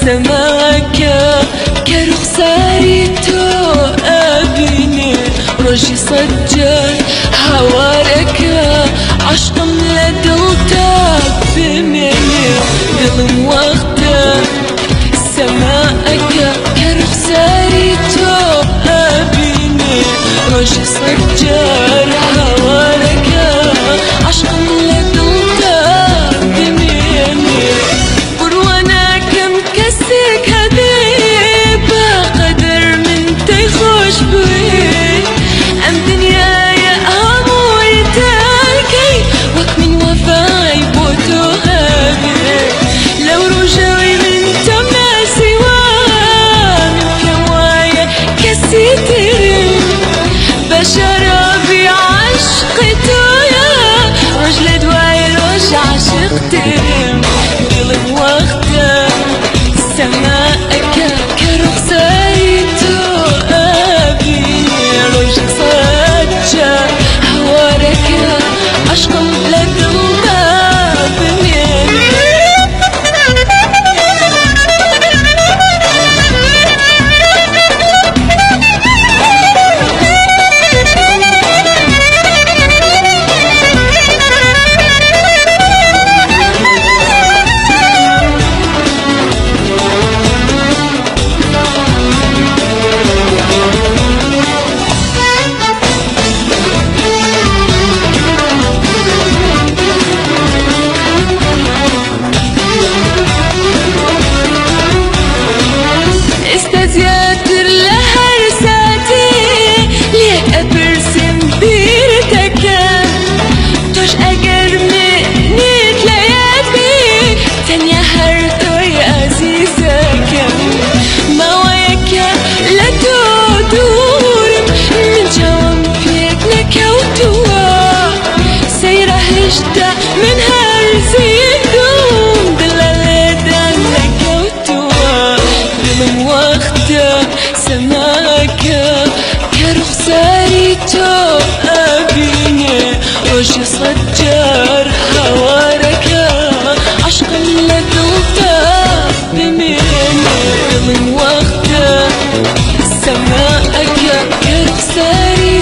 سماك كرخساري تو أبيني رجي صجر هوارك عشقم لدلتك بمني دلم وقتك سماك كرخساري تو أبيني رجي صجر هوارك عشقم لدلتك بمني بروانا كم كسك هديبة قدر من تخوش بي أم دنيا يا أموي تاكي وك من وفاي بوتو هابي لو رجعي من تماسي وامي كوايا كسيتري بشربي عشقتو يا رجل دواي رج عشقتي ظلم وقتك سماءك كرخساري تو أبي رجل صجر هوارك عشقم لدلتك بميني استزياتر لهرساتي ليك أبرسم بيرتكا توش أجر منيت ليابي تانيا هرتوي عزيزك ما وياك لا تدور من جوام فيك نكوتوا سيرة هجدة من هرزيدوم دلالة نكوتوا ظلم وقتك سماك كرخساري تو أبيني رجي صجر هوارك عشقا لدلتك بميني ظلم وقتك سماك كرخساري